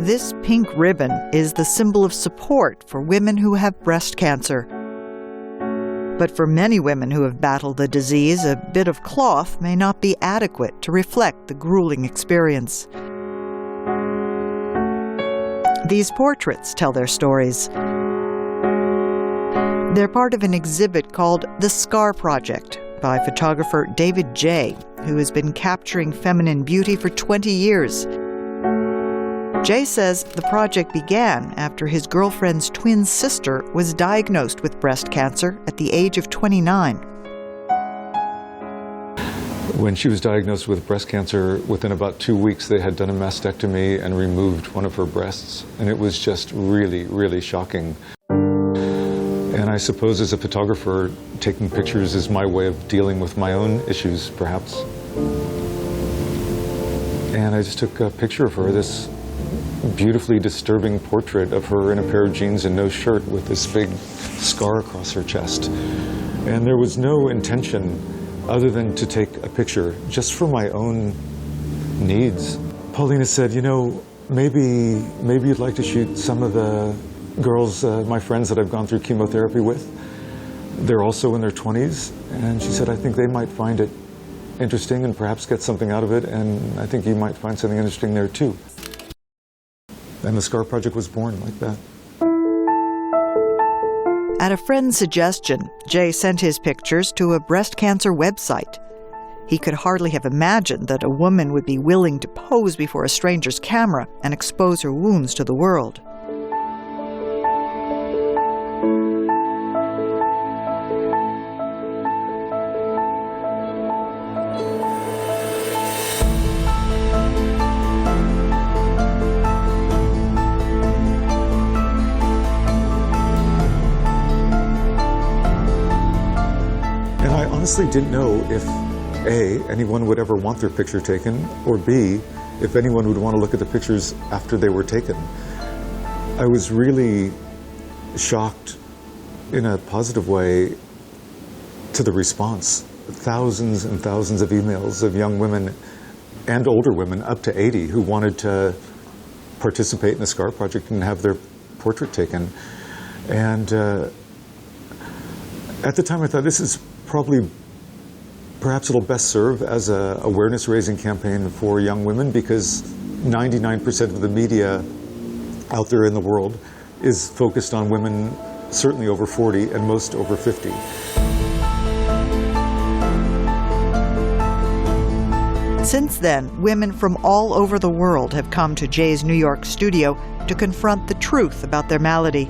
This pink ribbon is the symbol of support for women who have breast cancer. But for many women who have battled the disease, a bit of cloth may not be adequate to reflect the grueling experience. These portraits tell their stories. They're part of an exhibit called The Scar Project by photographer David J., who has been capturing feminine beauty for 20 years. Jay says the project began after his girlfriend's twin sister was diagnosed with breast cancer at the age of 29. When she was diagnosed with breast cancer, within about 2 weeks they had done a mastectomy and removed one of her breasts. And it was just really, really shocking. And I suppose as a photographer, taking pictures is my way of dealing with my own issues, perhaps. And I just took a picture of her, this beautifully disturbing portrait of her in a pair of jeans and no shirt with this big scar across her chest. And there was no intention other than to take a picture just for my own needs. Paulina said, you know, maybe you'd like to shoot some of the girls, my friends that I've gone through chemotherapy with. They're also in their 20s. And she said, I think they might find it interesting and perhaps get something out of it. And I think you might find something interesting there too. And the Scar Project was born like that. At a friend's suggestion, Jay sent his pictures to a breast cancer website. He could hardly have imagined that a woman would be willing to pose before a stranger's camera and expose her wounds to the world. I honestly didn't know if A, anyone would ever want their picture taken, or B, if anyone would want to look at the pictures after they were taken. I was really shocked in a positive way to the response. Thousands and thousands of emails of young women and older women up to 80 who wanted to participate in the Scar Project and have their portrait taken. And at the time I thought this is perhaps it'll best serve as an awareness-raising campaign for young women, because 99% of the media out there in the world is focused on women certainly over 40 and most over 50. Since then, women from all over the world have come to Jay's New York studio to confront the truth about their malady.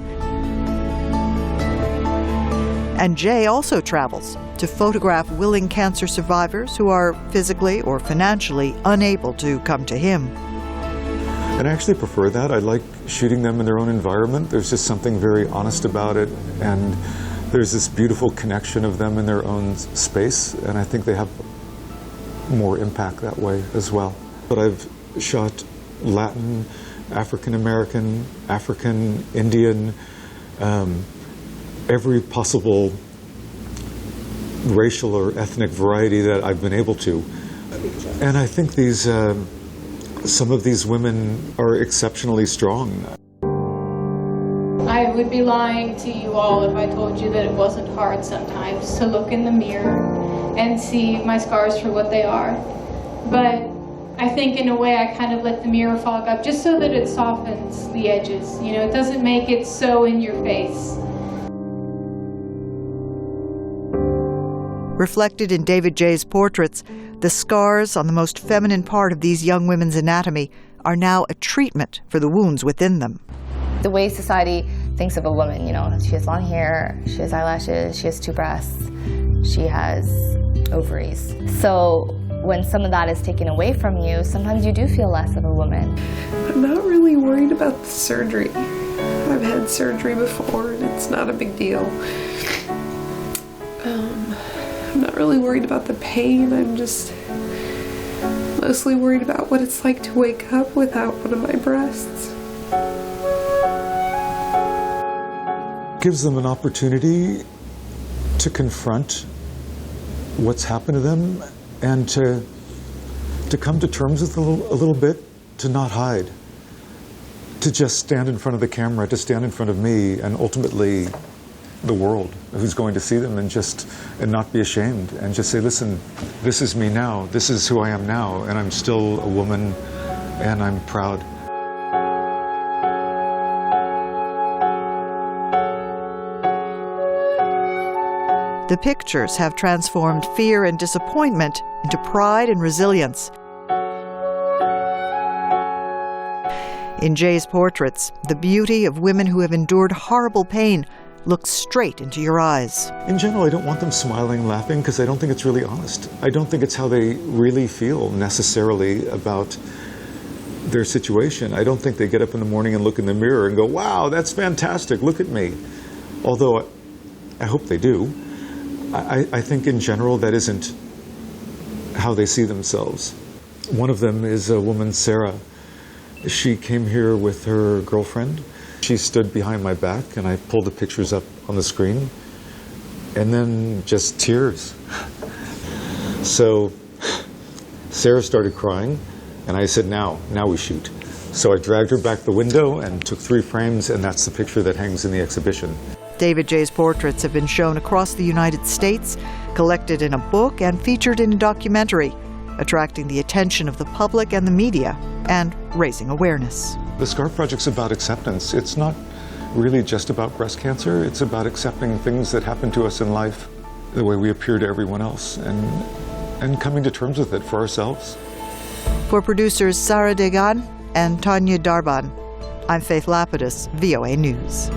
And Jay also travels to photograph willing cancer survivors who are physically or financially unable to come to him. And I actually prefer that. I like shooting them in their own environment. There's just something very honest about it, and there's this beautiful connection of them in their own space, and I think they have more impact that way as well. But I've shot Latin, African American, African, Indian, every possible racial or ethnic variety that I've been able to. And I think these, some of these women are exceptionally strong. I would be lying to you all if I told you that it wasn't hard sometimes to look in the mirror and see my scars for what they are. But I think in a way I kind of let the mirror fog up just so that it softens the edges. You know, it doesn't make it so in your face. Reflected in David J's portraits, the scars on the most feminine part of these young women's anatomy are now a treatment for the wounds within them. The way society thinks of a woman, you know, she has long hair, she has eyelashes, she has 2 breasts, she has ovaries. So when some of that is taken away from you, sometimes you do feel less of a woman. I'm not really worried about the surgery. I've had surgery before and it's not a big deal. I'm not really worried about the pain. I'm just mostly worried about what it's like to wake up without one of my breasts. Gives them an opportunity to confront what's happened to them and to come to terms with a little bit, to not hide. to just stand in front of the camera, to stand in front of me, and ultimately the world who's going to see them, and not be ashamed, and just say, listen, this is me now, this is who I am now, and I'm still a woman, and I'm proud. The pictures have transformed fear and disappointment into pride and resilience. In Jay's portraits, the beauty of women who have endured horrible pain looks straight into your eyes. In general, I don't want them smiling, laughing, because I don't think it's really honest. I don't think it's how they really feel necessarily about their situation. I don't think they get up in the morning and look in the mirror and go, wow, that's fantastic, look at me. Although I hope they do. I think in general that isn't how they see themselves. One of them is a woman, Sara. She came here with her girlfriend. She stood behind my back, and I pulled the pictures up on the screen, and then just tears. So Sara started crying, and I said, now we shoot. So I dragged her back the window and took 3 frames, and that's the picture that hangs in the exhibition. David Jay's portraits have been shown across the United States, collected in a book, and featured in a documentary, attracting the attention of the public and the media, and raising awareness. The SCAR Project's about acceptance. It's not really just about breast cancer. It's about accepting things that happen to us in life the way we appear to everyone else, and coming to terms with it for ourselves. For producers Sara Deghan and Tanya Darban, I'm Faith Lapidus, VOA News.